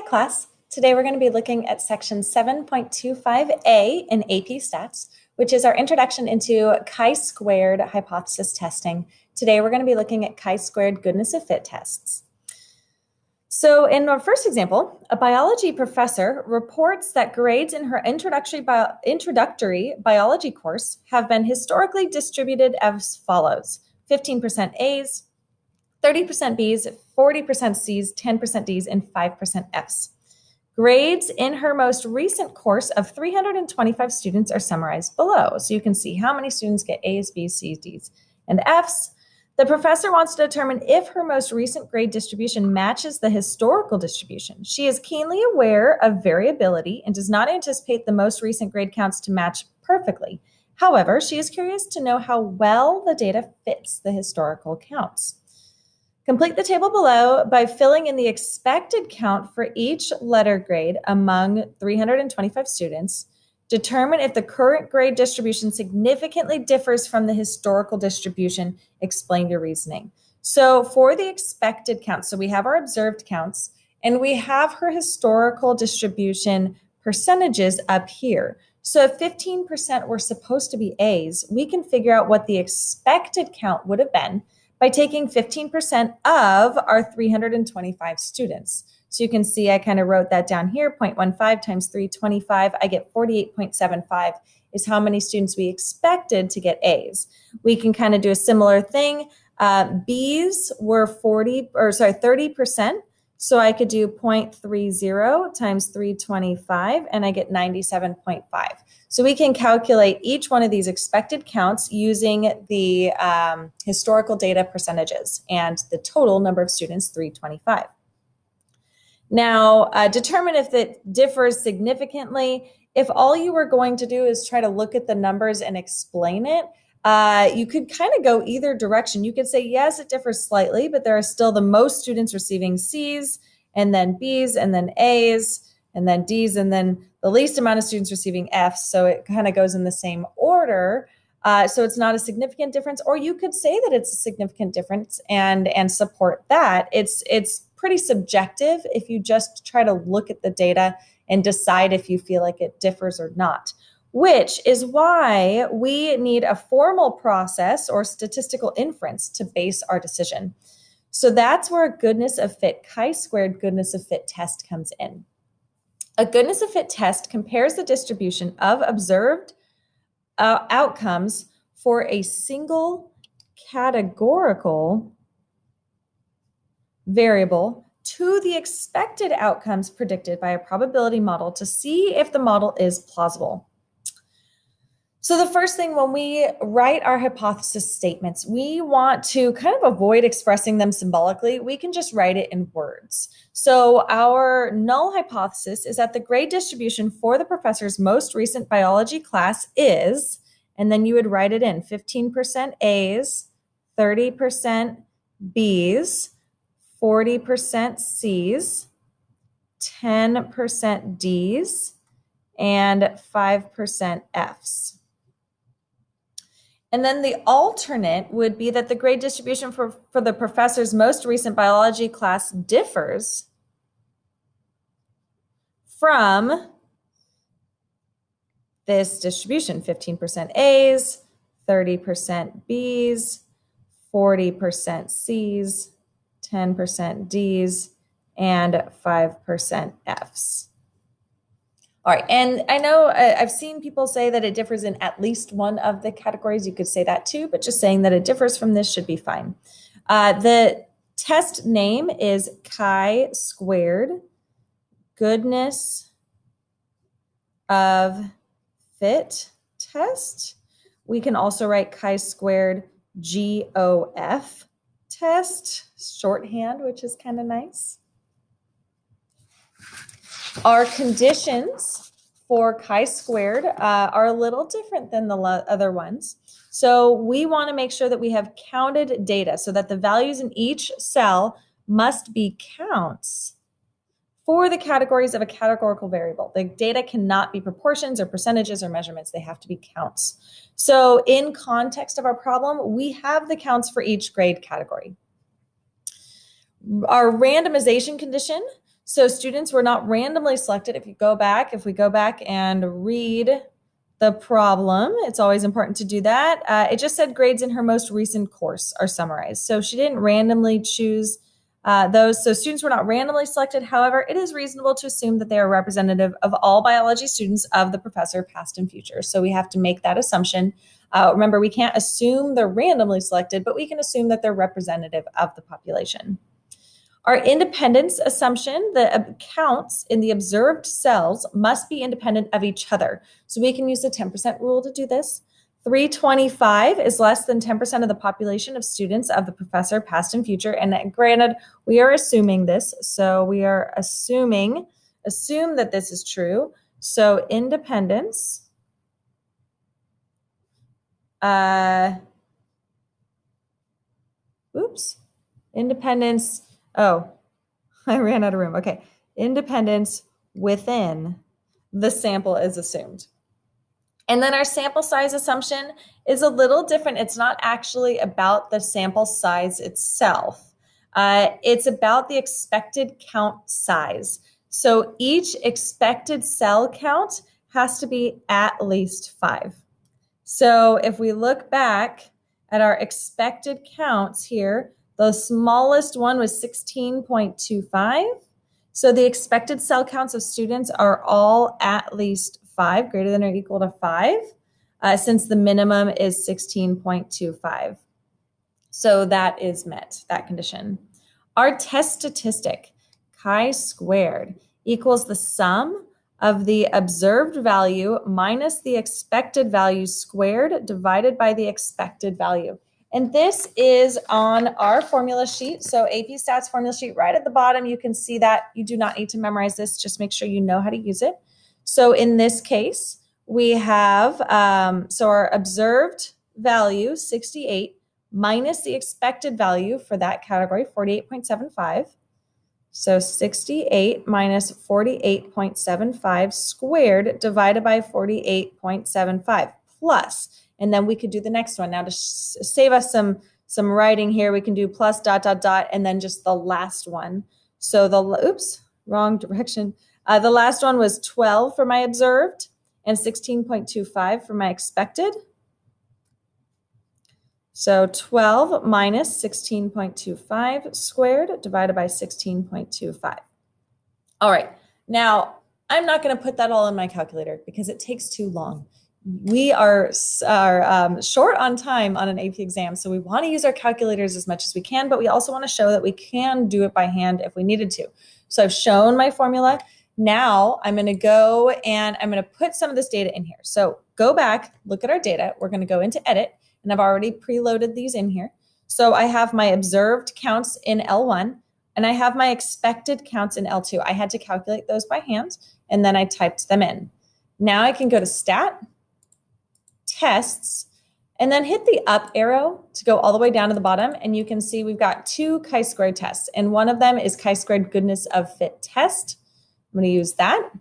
class. Today we're going to be looking at section 7.25a in AP Stats, which is our introduction into chi-squared hypothesis testing. Today we're going to be looking at chi-squared goodness of fit tests. So in our first example, a biology professor reports that grades in her introductory biology course have been historically distributed as follows: 15% A's, 30% B's, 40% C's, 10% D's, and 5% F's. Grades in her most recent course of 325 students are summarized below. So you can see how many students get A's, B's, C's, D's, and F's. The professor wants to determine if her most recent grade distribution matches the historical distribution. She is keenly aware of variability and does not anticipate the most recent grade counts to match perfectly. However, she is curious to know how well the data fits the historical counts. Complete the table below by filling in the expected count for each letter grade among 325 students. Determine if the current grade distribution significantly differs from the historical distribution. Explain your reasoning. So for the expected count, so we have our observed counts and we have her historical distribution percentages up here. So if 15% were supposed to be A's, we can figure out what the expected count would have been by taking 15% of our 325 students. So you can see I kind of wrote that down here, 0.15 times 325, I get 48.75 is how many students we expected to get A's. We can kind of do a similar thing. B's were 30%. So I could do 0.30 times 325 and I get 97.5. So we can calculate each one of these expected counts using the historical data percentages and the total number of students, 325. Now, determine if it differs significantly. If all you were going to do is try to look at the numbers and explain it, you could kind of go either direction. You could say, yes, it differs slightly, but there are still the most students receiving C's and then B's and then A's and then D's and then the least amount of students receiving F's. So it kind of goes in the same order. So it's not a significant difference, or you could say that it's a significant difference and support that. It's pretty subjective if you just try to look at the data and decide if you feel like it differs or not, which is why we need a formal process or statistical inference to base our decision. So that's where a goodness of fit, chi-squared goodness of fit test comes in. A goodness of fit test compares the distribution of observed outcomes for a single categorical variable to the expected outcomes predicted by a probability model to see if the model is plausible. So the first thing, when we write our hypothesis statements, we want to kind of avoid expressing them symbolically. We can just write it in words. So our null hypothesis is that the grade distribution for the professor's most recent biology class is, and then you would write it in, 15% A's, 30% B's, 40% C's, 10% D's, and 5% F's. And then the alternate would be that the grade distribution for the professor's most recent biology class differs from this distribution: 15% A's, 30% B's, 40% C's, 10% D's, and 5% F's. All right, and I know I've seen people say that it differs in at least one of the categories. You could say that too, but just saying that it differs from this should be fine. The test name is chi-squared goodness of fit test. We can also write chi-squared GOF test, shorthand, which is kind of nice. Our conditions for chi-squared are a little different than the other ones. So we want to make sure that we have counted data so that the values in each cell must be counts for the categories of a categorical variable. The data cannot be proportions or percentages or measurements. They have to be counts. So in context of our problem, we have the counts for each grade category. Our randomization condition. So students were not randomly selected. If we go back and read the problem, it's always important to do that. It just said grades in her most recent course are summarized. So she didn't randomly choose those. So students were not randomly selected. However, it is reasonable to assume that they are representative of all biology students of the professor, past and future. So we have to make that assumption. Remember, we can't assume they're randomly selected, but we can assume that they're representative of the population. Our independence assumption, the counts in the observed cells must be independent of each other. So we can use the 10% rule to do this. 325 is less than 10% of the population of students of the professor, past and future. And granted, we are assuming this. So we are assume that this is true. So independence, independence, oh, I ran out of room. Okay. Independence within the sample is assumed. And then our sample size assumption is a little different. It's not actually about the sample size itself. It's about the expected count size. So each expected cell count has to be at least 5. So if we look back at our expected counts here, the smallest one was 16.25. So the expected cell counts of students are all at least 5, greater than or equal to 5, since the minimum is 16.25. So that is met, that condition. Our test statistic, chi-squared, equals the sum of the observed value minus the expected value squared divided by the expected value. And this is on our formula sheet. So AP Stats formula sheet right at the bottom. You can see that. You do not need to memorize this. Just make sure you know how to use it. So in this case, we have, so our observed value, 68, minus the expected value for that category, 48.75. So 68 minus 48.75 squared divided by 48.75 plus, and then we could do the next one. Now to save us some writing here, we can do plus dot, dot, dot, and then just the last one. So wrong direction. The last one was 12 for my observed and 16.25 for my expected. So 12 minus 16.25 squared divided by 16.25. All right, now I'm not going to put that all in my calculator because it takes too long. We are short on time on an AP exam, so we want to use our calculators as much as we can, but we also want to show that we can do it by hand if we needed to. So I've shown my formula. Now I'm going to go and I'm going to put some of this data in here. So go back, look at our data. We're going to go into edit. And I've already preloaded these in here. So I have my observed counts in L1 and I have my expected counts in L2. I had to calculate those by hand and then I typed them in. Now I can go to stat, tests, and then hit the up arrow to go all the way down to the bottom. And you can see we've got 2 chi-squared tests. And one of them is chi-squared goodness of fit test. I'm going to use that.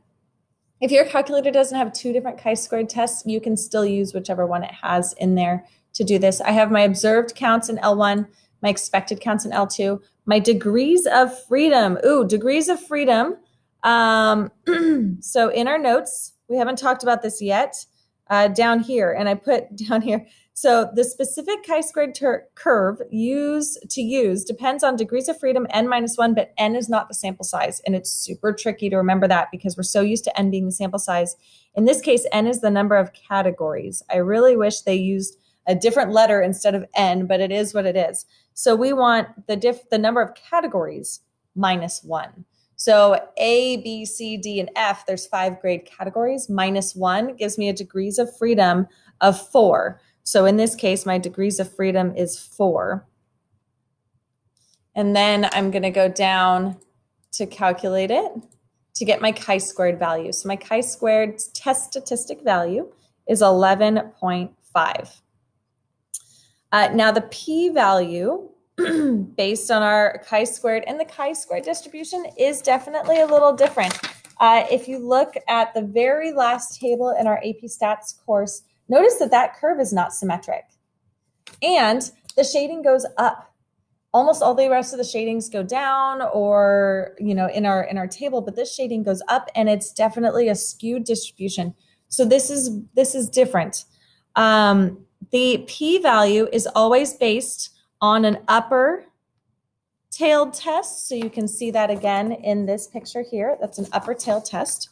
If your calculator doesn't have 2 different chi-squared tests, you can still use whichever one it has in there to do this. I have my observed counts in L1, my expected counts in L2, my degrees of freedom. Degrees of freedom. So in our notes, we haven't talked about this yet, down here, and I put down here. So the specific chi-squared curve use depends on degrees of freedom n minus 1, but n is not the sample size. And it's super tricky to remember that because we're so used to n being the sample size. In this case, n is the number of categories. I really wish they used a different letter instead of n, but it is what it is. So we want the number of categories minus 1. So A, B, C, D, and F, there's 5 grade categories. Minus 1 gives me a degrees of freedom of 4. So in this case, my degrees of freedom is 4. And then I'm going to go down to calculate it to get my chi-squared value. So my chi-squared test statistic value is 11.5. Now the p-value based on our chi-squared and the chi-squared distribution is definitely a little different. If you look at the very last table in our AP Stats course, notice that that curve is not symmetric. And the shading goes up. almost all the rest of the shadings go down, or in our table, but this shading goes up, and it's definitely a skewed distribution. So this is different. The p-value is always based on an upper tailed test. So you can see that again in this picture here. That's an upper tailed test.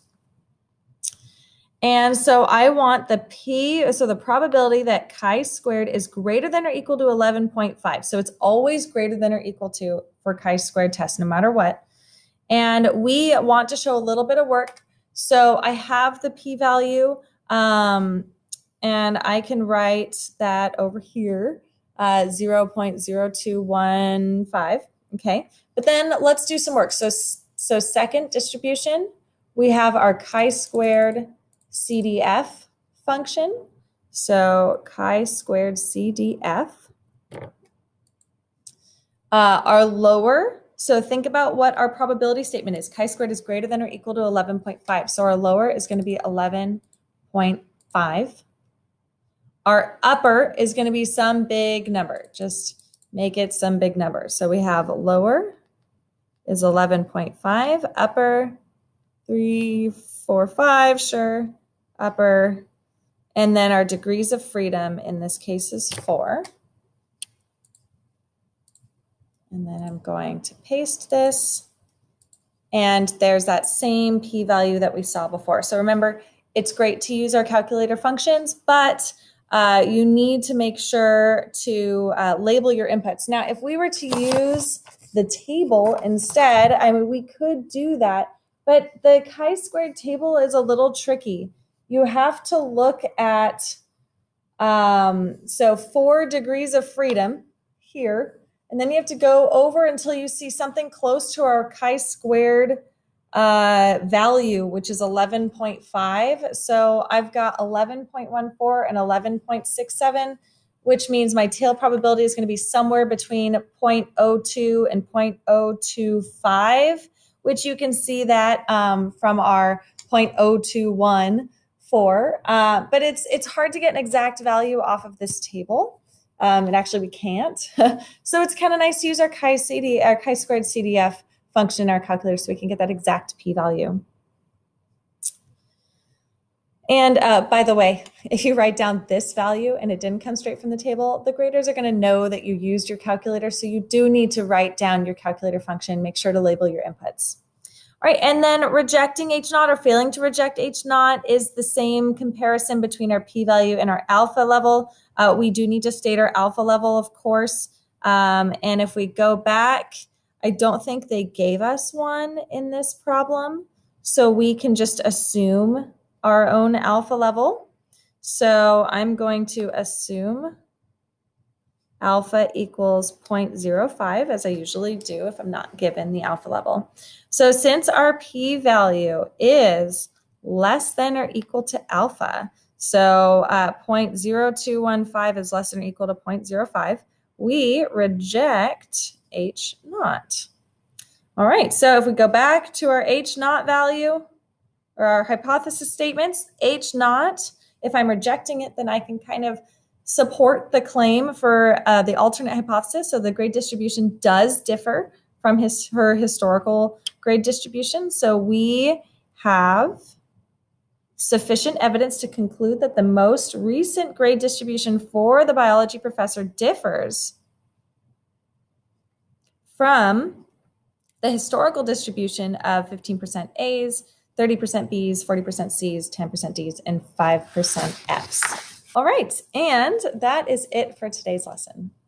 And so I want the the probability that chi-squared is greater than or equal to 11.5. So it's always greater than or equal to for chi-squared test, no matter what. And we want to show a little bit of work. So I have the p-value, and I can write that over here, 0.0215. Okay, but then let's do some work. So second distribution, we have our chi-squared Cdf function. So chi-squared Cdf. Our lower, so think about what our probability statement is. Chi-squared is greater than or equal to 11.5. So our lower is going to be 11.5. Our upper is going to be some big number. Just make it some big number. So we have lower is 11.5, upper 3, 4, 5, sure, upper, and then our degrees of freedom in this case is 4. And then I'm going to paste this, and there's that same p-value that we saw before. So remember, it's great to use our calculator functions, but you need to make sure to label your inputs. Now, if we were to use the table instead, I mean, we could do that, but the chi-squared table is a little tricky. You have to look at, so 4 degrees of freedom here, and then you have to go over until you see something close to our chi-squared value, which is 11.5. So I've got 11.14 and 11.67, which means my tail probability is going to be somewhere between 0.02 and 0.025, which you can see that from our 0.0214. But it's hard to get an exact value off of this table. And actually we can't. So it's kind of nice to use our chi-squared CDF function in our calculator so we can get that exact p-value. And by the way, if you write down this value and it didn't come straight from the table, the graders are going to know that you used your calculator. So you do need to write down your calculator function. Make sure to label your inputs. All right, and then rejecting H naught or failing to reject H naught is the same comparison between our p-value and our alpha level. We do need to state our alpha level, of course. And if we go back, I don't think they gave us one in this problem. So we can just assume our own alpha level. So I'm going to assume alpha equals 0.05, as I usually do if I'm not given the alpha level. So since our p-value is less than or equal to alpha, so 0.0215 is less than or equal to 0.05, we reject H naught. All right, so if we go back to our H naught value, or our hypothesis statements, H naught, if I'm rejecting it, then I can kind of support the claim for the alternate hypothesis. So the grade distribution does differ from her historical grade distribution. So we have sufficient evidence to conclude that the most recent grade distribution for the biology professor differs from the historical distribution of 15% A's, 30% B's, 40% C's, 10% D's, and 5% F's. All right, and that is it for today's lesson.